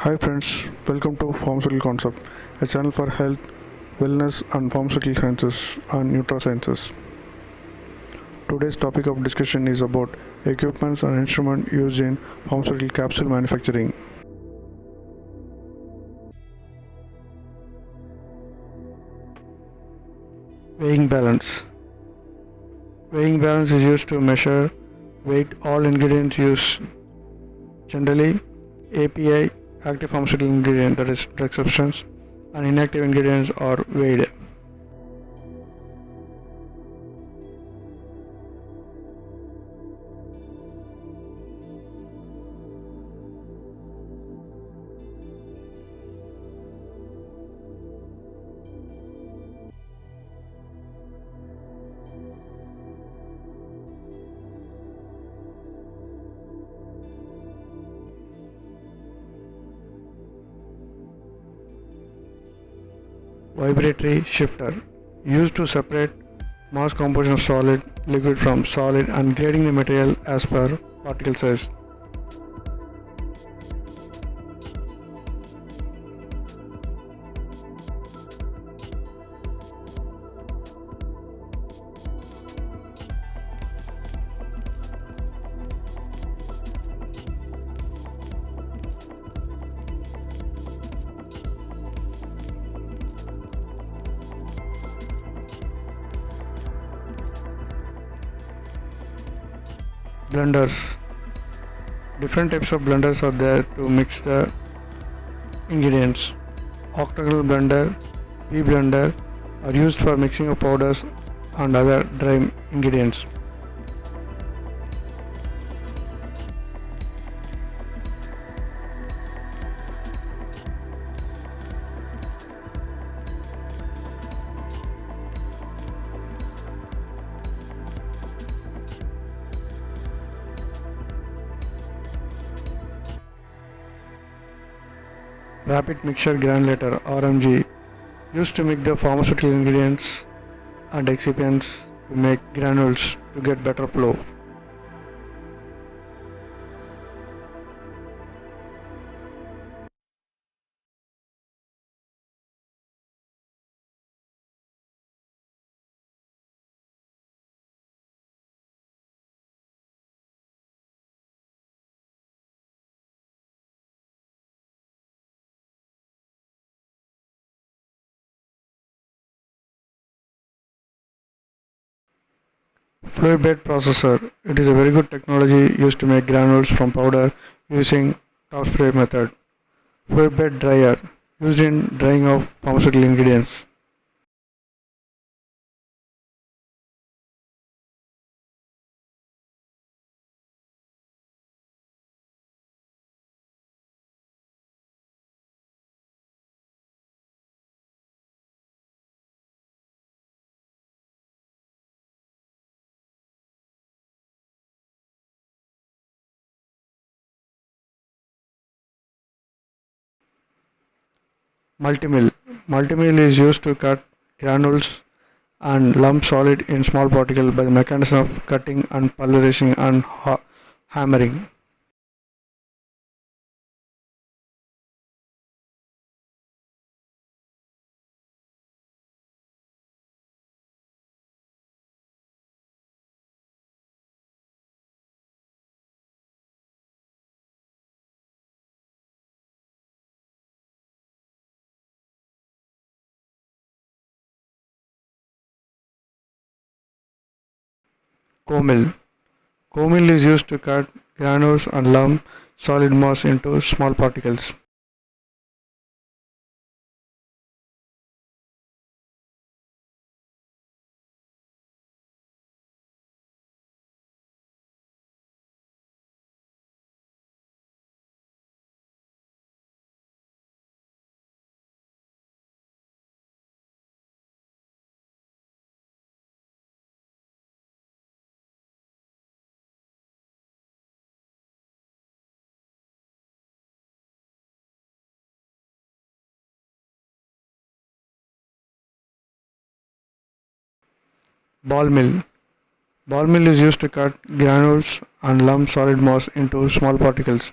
Hi friends, welcome to Pharmaceutical Concept, a channel for health, wellness and pharmaceutical sciences and nutrasciences. Today's topic of discussion is about equipments and instruments used in pharmaceutical capsule manufacturing. Weighing balance. Weighing balance is used to measure weight all ingredients used. Generally, API, active pharmaceutical ingredient, that is drug substance, and inactive ingredients are weighed. Vibratory Sifter, used to separate mass composition of solid, liquid from solid and grading the material as per particle size. Blenders. Different types of blenders are there to mix the ingredients. Octagonal blender, P blender are used for mixing of powders and other dry ingredients. Rapid Mixture Granulator RMG, used to mix the pharmaceutical ingredients and excipients to make granules to get better flow. Fluid bed processor, it is a very good technology used to make granules from powder using top spray method. Fluid bed dryer, used in drying of pharmaceutical ingredients. Multimill. Multimill is used to cut granules and lump solid in small particle by the mechanism of cutting and pulverizing and hammering. Co-mill. Co-mill is used to cut granules and lump solid mass into small particles. Ball mill. Ball mill is used to cut granules and lump solid mass into small particles.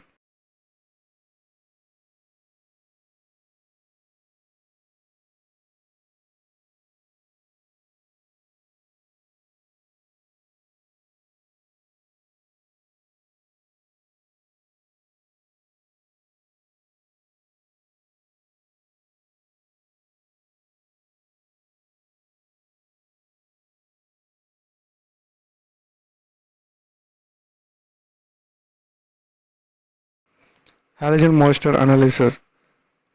Halogen moisture analyzer.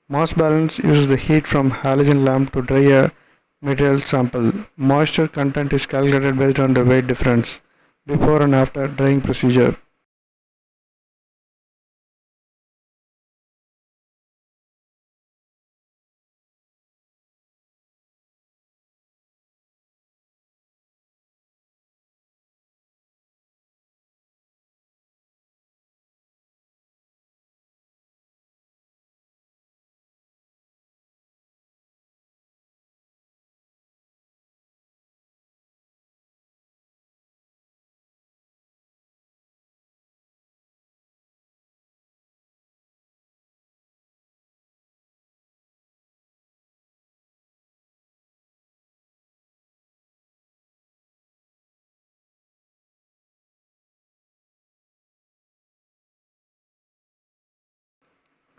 Mass balance uses the heat from halogen lamp to dry a material sample. Moisture content is calculated based on the weight difference before and after drying procedure.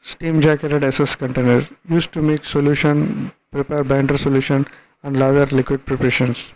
Steam jacketed SS containers used to mix solution, prepare binder solution and lather liquid preparations.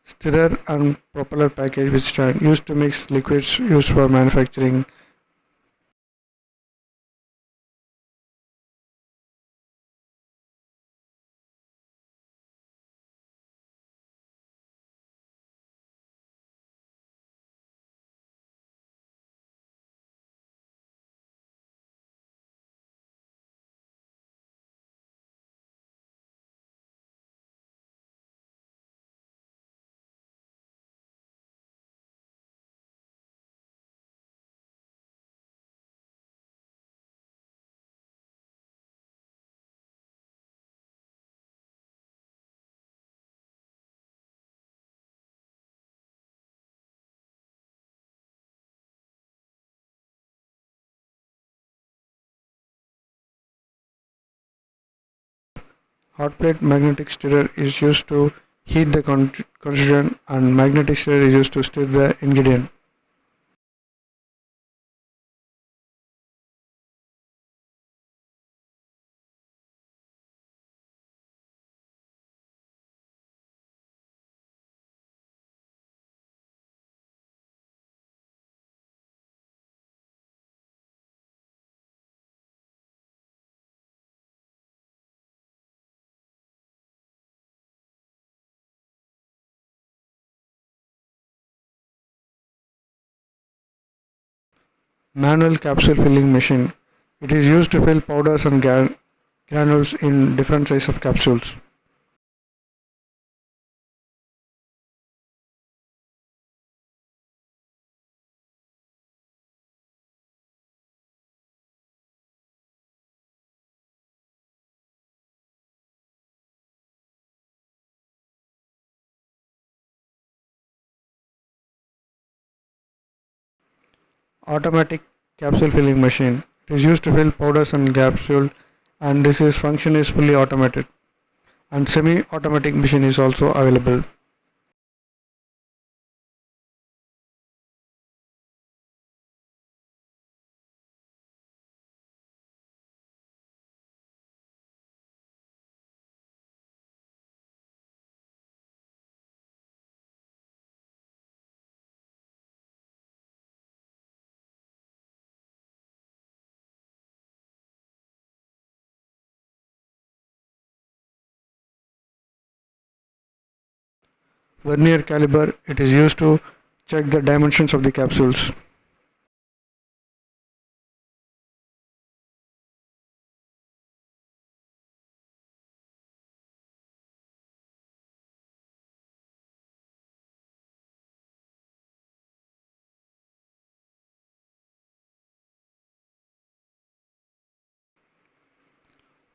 Stirrer and propeller package with stand used to mix liquids used for manufacturing. Hot plate magnetic stirrer is used to heat the constituent and magnetic stirrer is used to stir the ingredient. Manual capsule filling machine. It is used to fill powders and granules in different sizes of capsules. Automatic capsule filling machine. It is used to fill powders and capsule and this is function is fully automated and semi-automatic machine is also available. Vernier Caliber. It is used to check the dimensions of the capsules.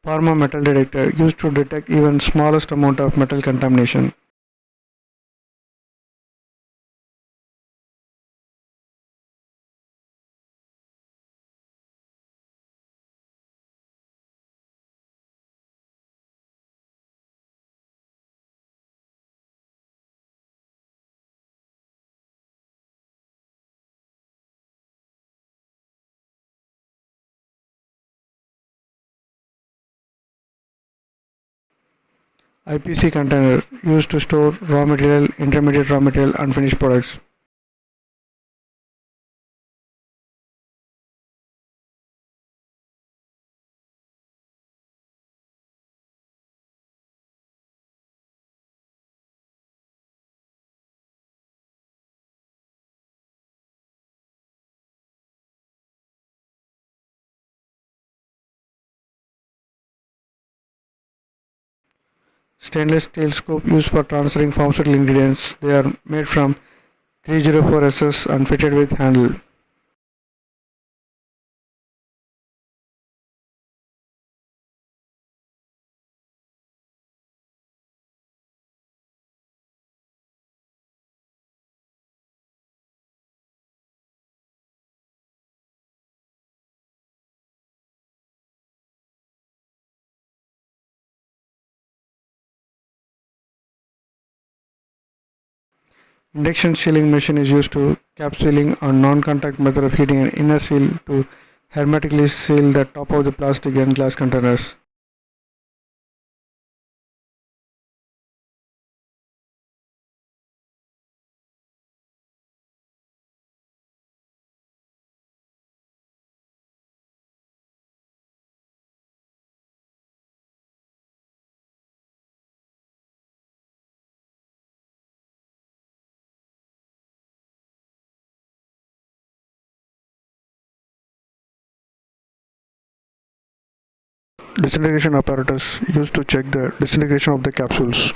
Pharma Metal detector used to detect even smallest amount of metal contamination. IPC container used to store raw material, intermediate raw material and finished products. Stainless steel scoop used for transferring pharmaceutical ingredients. They are made from 304SS and fitted with handle. Induction sealing machine is used to capsuling a non-contact method of heating an inner seal to hermetically seal the top of the plastic and glass containers. Disintegration apparatus used to check the disintegration of the capsules.